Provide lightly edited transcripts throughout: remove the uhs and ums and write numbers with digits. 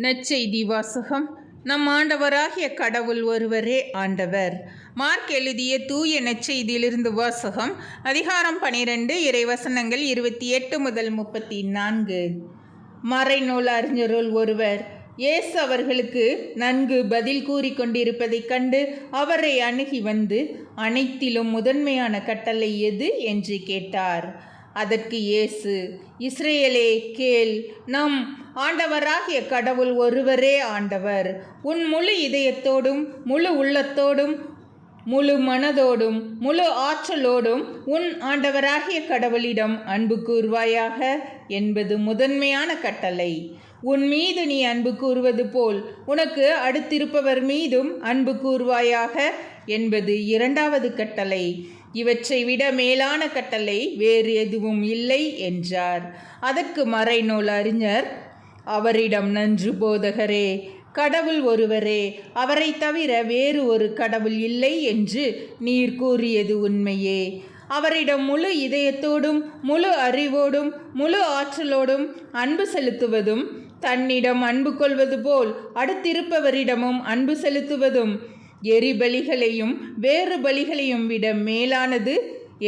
நற்செய்தி வாசகம். நம் ஆண்டவராகிய கடவுள் ஒருவரே ஆண்டவர். மார்க் எழுதிய தூய நற்செய்தியிலிருந்து வாசகம். அதிகாரம் 12, இறைவசனங்கள் 28 முதல் 34. மறைநூல் அறிஞருள் ஒருவர் இயேசு அவர்களுக்கு நன்கு பதில் கூறி கொண்டிருப்பதைக் கண்டு அவரை அணுகி வந்து, அனைத்திலும் முதன்மையான கட்டளை எது என்று கேட்டார். அதற்கு இயேசு, இஸ்ரேலே கேள், நம் ஆண்டவராகிய கடவுள் ஒருவரே ஆண்டவர். உன் முழு இதயத்தோடும் முழு உள்ளத்தோடும் முழு மனதோடும் முழு ஆற்றலோடும் உன் ஆண்டவராகிய கடவுளிடம் அன்பு கூர்வாயாக என்பது முதன்மையான கட்டளை. உன் மீது நீ அன்பு கூறுவது போல் உனக்கு அடுத்திருப்பவர் மீதும் அன்பு கூர்வாயாக என்பது இரண்டாவது கட்டளை. இவற்றை விட மேலான கட்டளை வேறு எதுவும் இல்லை என்றார். அதற்கு மறைநூல் அறிஞர் அவரிடம், நன்று போதகரே, கடவுள் ஒருவரே, அவரை தவிர வேறு ஒரு கடவுள் இல்லை என்று நீர் கூறியது உண்மையே. அவரிடம் முழு இதயத்தோடும் முழு அறிவோடும் முழு ஆற்றலோடும் அன்பு செலுத்துவதும், தன்னிடம் அன்பு கொள்வது போல் அடுத்திருப்பவரிடமும் அன்பு செலுத்துவதும் எரிபலிகளையும் வேறு பலிகளையும் விட மேலானது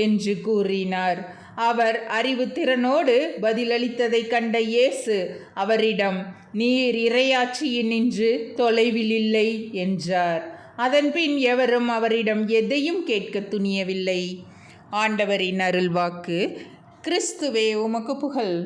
என்று கூறினார். அவர் அறிவு திறனோடு பதிலளித்ததை கண்ட இயேசு அவரிடம், நீர் இறையாட்சியினின்று தொலைவில் இல்லை என்றார். அதன்பின் எவரும் அவரிடம் எதையும் கேட்க துணியவில்லை. ஆண்டவரின் அருள்வாக்கு. கிறிஸ்துவே உமக்கு புகழ்.